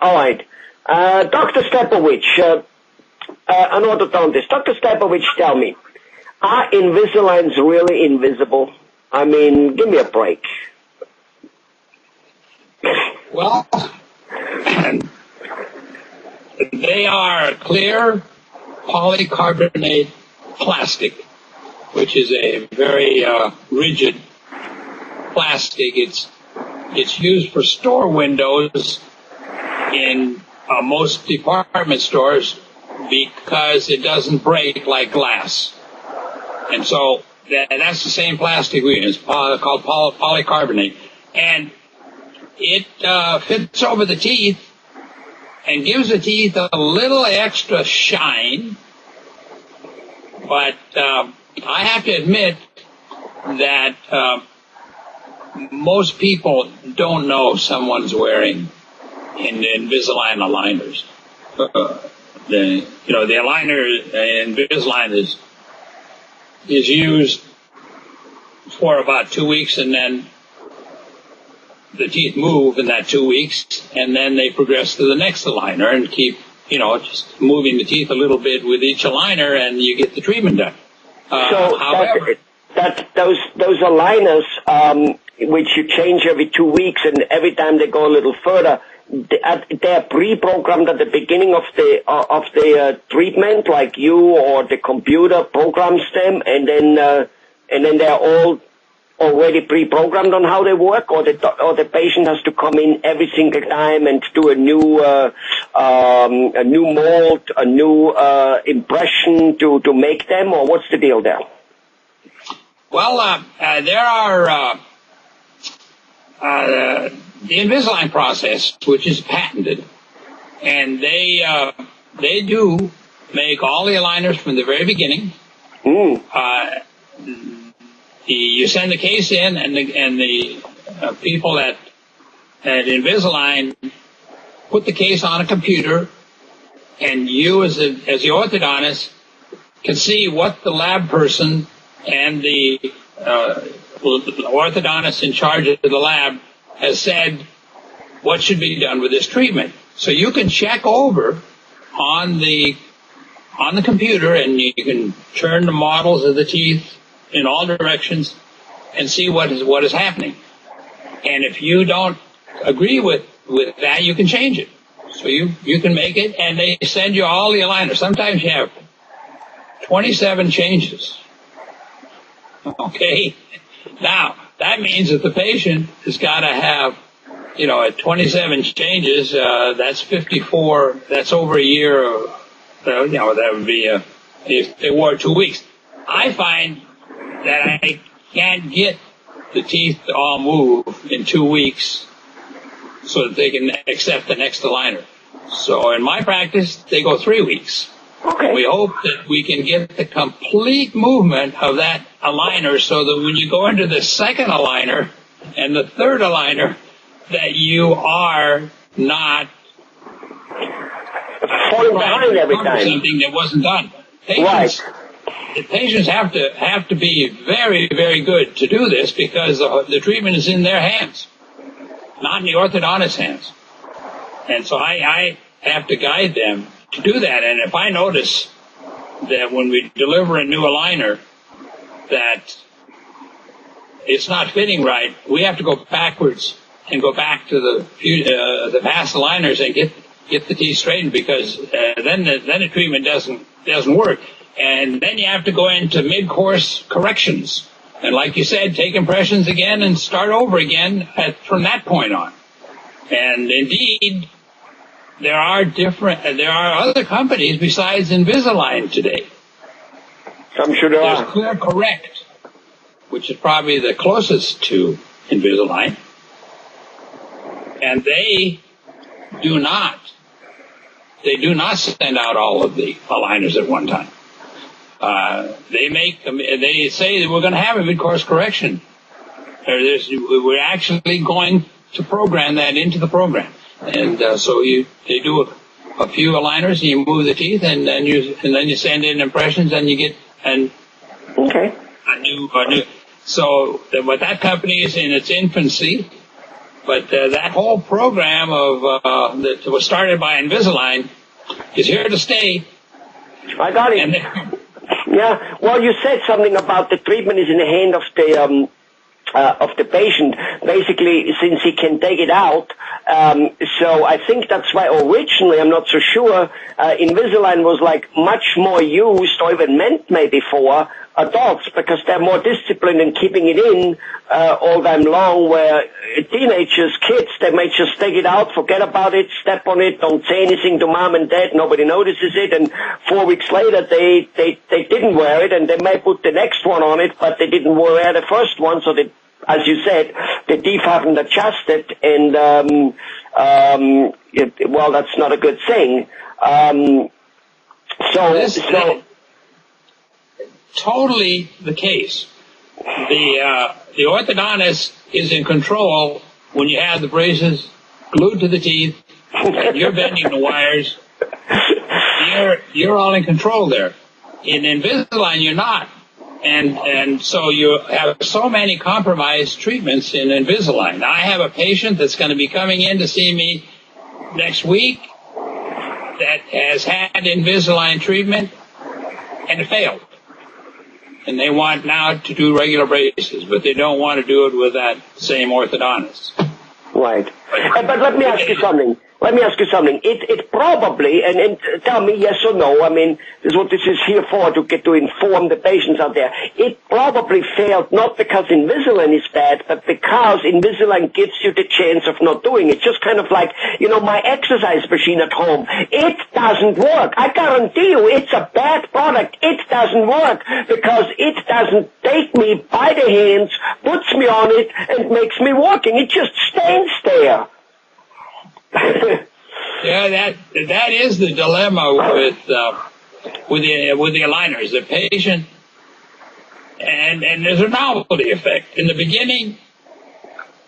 All right. Dr. Stepovich, an orthodontist. Dr. Stepovich, tell me, are Invisaligns really invisible? I mean, give me a break. Well, they are clear polycarbonate plastic, which is a very rigid plastic. It's used for store windows in most department stores because it doesn't break like glass. And so that's the same plastic we use, called polycarbonate. And it fits over the teeth and gives the teeth a little extra shine. But I have to admit that most people don't know someone's wearing Invisalign aligners. The aligner Invisalign is used for about 2 weeks, and then the teeth move in that 2 weeks, and then they progress to the next aligner and keep, just moving the teeth a little bit with each aligner, and you get the treatment done. However, those aligners, which you change every 2 weeks, and every time they go a little further, they're pre-programmed at the beginning of the treatment, like you or the computer programs them, and then they're all already pre-programmed on how they work, or the patient has to come in every single time and do a new mold, a new impression to make them, or what's the deal there? Well, there are the Invisalign process, which is patented, and they do make all the aligners from the very beginning. You send the case in, and the people at Invisalign put the case on a computer, and you, as the orthodontist, can see what the lab person and the orthodontist in charge of the lab has said what should be done with this treatment. So you can check over on the computer, and you can turn the models of the teeth in all directions and see what is happening. And if you don't agree with that, you can change it. So you can make it, and they send you all the aligners. Sometimes you have 27 changes. Okay? Now, that means that the patient has got to have, at 27 changes, that's 54, that's over a year, that would be, if they wore 2 weeks. I find that I can't get the teeth to all move in 2 weeks so that they can accept the next aligner. So in my practice, they go 3 weeks. Okay. We hope that we can get the complete movement of that aligner so that when you go into the second aligner and the third aligner, that you are not falling behind every time. Something that wasn't done. Patients have to be very, very good to do this, because the treatment is in their hands, not in the orthodontist's hands. And so I have to guide them to do that. And if I notice that when we deliver a new aligner that it's not fitting right, we have to go backwards and go back to the past aligners and get the teeth straightened, because then the treatment doesn't work. And then you have to go into mid-course corrections. And like you said, take impressions again and start over again from that point on. And indeed, there are other companies besides Invisalign today. I'm sure there are. There's Clear Correct, which is probably the closest to Invisalign. And they do not send out all of the aligners at one time. They say that we're going to have a mid-course correction. We're actually going to program that into the program. And so they do a few aligners, and you move the teeth, and then you send in impressions, and you get a new. So what that company is in its infancy, But that whole program that was started by Invisalign is here to stay. I got it. Yeah. Well, you said something about the treatment is in the hand of the patient, basically, since he can take it out. So I think that's why originally, I'm not so sure, Invisalign was like much more used or even meant maybe for adults because they're more disciplined in keeping it in all time long, where teenagers, kids, they may just take it out, forget about it, step on it, don't say anything to mom and dad, nobody notices it, and 4 weeks later they didn't wear it, and they may put the next one on it, but they didn't wear the first one, so they, as you said, the teeth haven't adjusted, and well, that's not a good thing. So totally the case. The orthodontist is in control when you have the braces glued to the teeth and you're bending the wires. You're all in control there. In Invisalign, you're not. And so you have so many compromised treatments in Invisalign. I have a patient that's going to be coming in to see me next week that has had Invisalign treatment and it failed. And they want now to do regular braces, but they don't want to do it with that same orthodontist. Right. But let me ask you something. It probably, and tell me yes or no, I mean, this is what this is here for, to get to inform the patients out there. It probably failed not because Invisalign is bad, but because Invisalign gives you the chance of not doing it. Just kind of like, my exercise machine at home. It doesn't work. I guarantee you it's a bad product. It doesn't work because it doesn't take me by the hands, puts me on it, and makes me walking. It just stands there. Yeah, that is the dilemma with the aligners. The patient, and there's a novelty effect. In the beginning,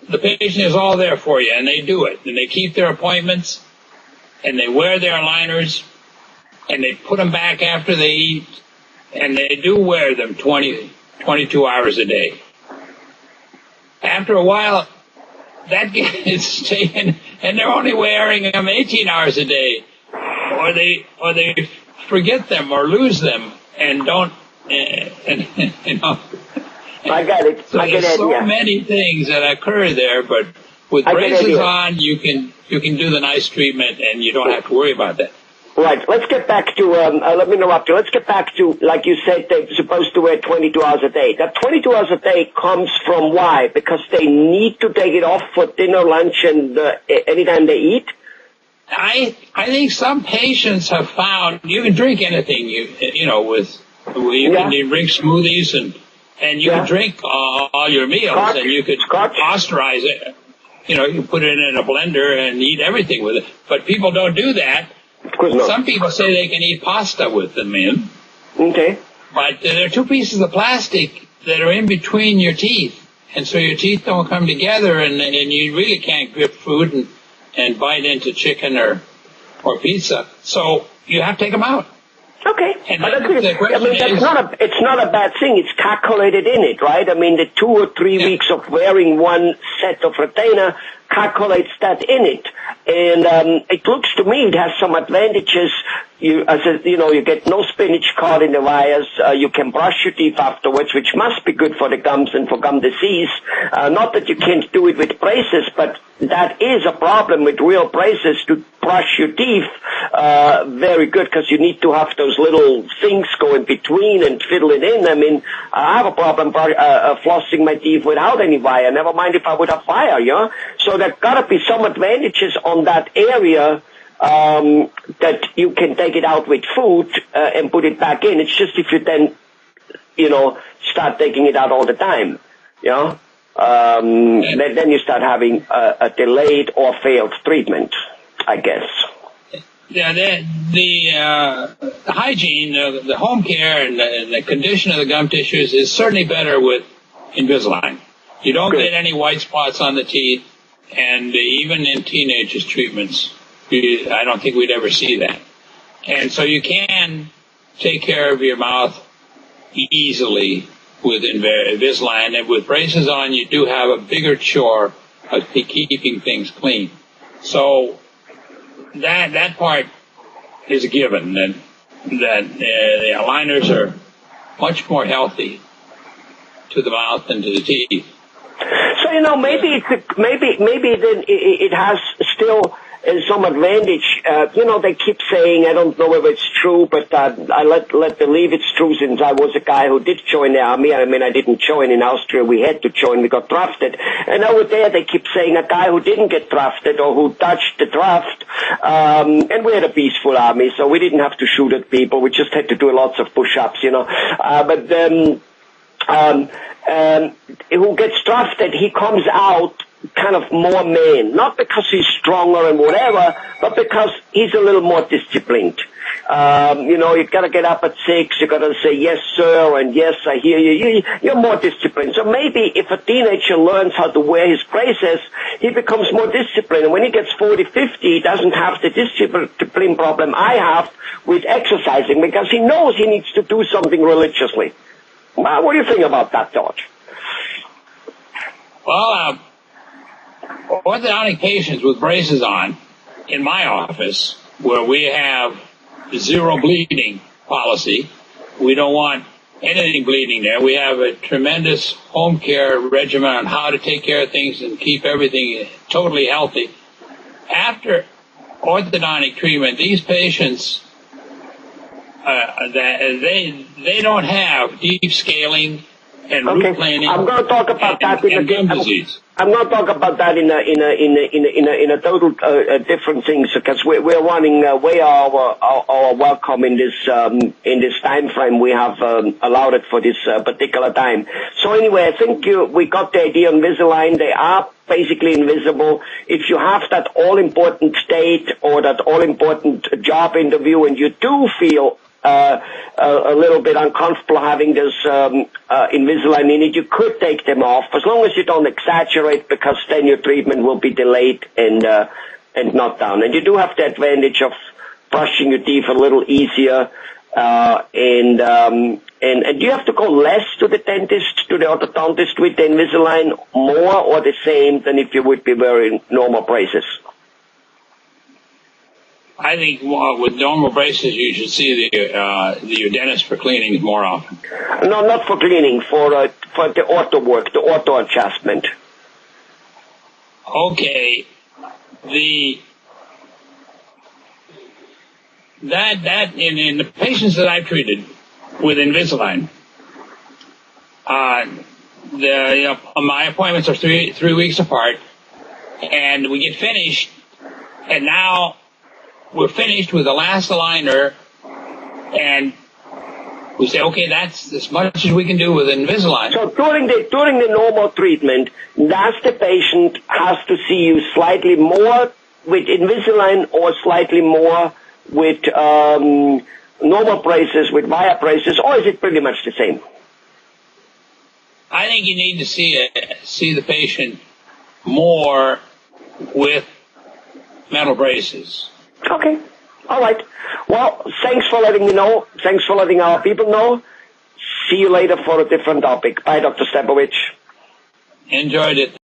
the patient is all there for you, and they do it, and they keep their appointments, and they wear their aligners, and they put them back after they eat, and they do wear them 22 hours a day. After a while, that gets taken, and they're only wearing them 18 hours a day, or they forget them or lose them and don't. I got it. So there's so many things that occur there, but with braces on, you can do the nice treatment, and you don't have to worry about that. Right. Let's get back to, let me interrupt you. Let's get back to, like you said, they're supposed to wear 22 hours a day. That 22 hours a day comes from why? Because they need to take it off for dinner, lunch, and anytime they eat? I think some patients have found you can drink anything, you can drink smoothies and you can drink all your meals, Scotch, and you could pasteurize it. You can put it in a blender and eat everything with it. But people don't do that. Of course not. Some people say they can eat pasta with them in. Okay. But there are two pieces of plastic that are in between your teeth. And so your teeth don't come together, and you really can't grip food and bite into chicken or pizza. So you have to take them out. Okay. And it's not a bad thing. It's calculated in it, right? I mean, the 2 or 3 weeks of wearing one set of retainer calculates that in it. And it looks to me it has some advantages. You get no spinach caught in the wires. You can brush your teeth afterwards, which must be good for the gums and for gum disease. Not that you can't do it with braces, but that is a problem with real braces, to brush your teeth very good, because you need to have those little things go in between and fiddle it in. I mean, I have a problem flossing my teeth without any wire, never mind if I would have wire, So there gotta be some advantages on that area that you can take it out with food and put it back in. It's just if you then, start taking it out all the time, then you start having a delayed or failed treatment, I guess. Yeah, the hygiene, the home care, and the condition of the gum tissues is certainly better with Invisalign. You don't get any white spots on the teeth, and even in teenagers' treatments, I don't think we'd ever see that. And so you can take care of your mouth easily with Invisalign, and with braces on, you do have a bigger chore keeping things clean. So that part is a given, that the aligners are much more healthy to the mouth than to the teeth. So maybe then it has still some advantage. They keep saying, I don't know whether it's true, but I let believe it's true, since I was a guy who did join the army. I mean, I didn't join in Austria. We had to join. We got drafted. And over there, they keep saying a guy who didn't get drafted or who dodged the draft. And we had a peaceful army, so we didn't have to shoot at people. We just had to do lots of push-ups, who gets drafted, he comes out kind of more man, not because he's stronger and whatever, but because he's a little more disciplined. You've got to get up at 6, you've got to say yes sir and yes I hear you. You're more disciplined. So maybe if a teenager learns how to wear his braces, he becomes more disciplined. And when he gets 40, 50, he doesn't have the discipline problem I have with exercising, because he knows he needs to do something religiously. What do you think about that, George? Well, orthodontic patients with braces on in my office, where we have zero bleeding policy, we don't want anything bleeding there. We have a tremendous home care regimen on how to take care of things and keep everything totally healthy. After orthodontic treatment, these patients, they don't have deep scaling and root planing. I'm going to talk about that in gum disease. I'm going to talk about that in a total different things, because we're running way our welcome in this time frame. We have allowed it for this particular time. So anyway, I think we got the idea on Invisalign. They are basically invisible. If you have that all-important date or that all-important job interview, and you do feel a little bit uncomfortable having this Invisalign in it, you could take them off, as long as you don't exaggerate, because then your treatment will be delayed and not done. And you do have the advantage of brushing your teeth a little easier. And do you have to go less to the dentist, to the orthodontist with the Invisalign, more or the same than if you would be wearing normal braces? I think with normal braces, you should see your dentist for cleanings more often. No, not for cleaning, for the ortho work, the ortho adjustment. Okay, that in the patients that I've treated with Invisalign, my appointments are three weeks apart, and we get finished, and now we're finished with the last aligner, and we say, okay, that's as much as we can do with Invisalign. So during the normal treatment, does the patient has to see you slightly more with Invisalign or slightly more with normal braces, with wire braces, or is it pretty much the same? I think you need to see the patient more with metal braces. Okay. All right. Well, thanks for letting me know. Thanks for letting our people know. See you later for a different topic. Bye, Dr. Stepovich. Enjoyed it.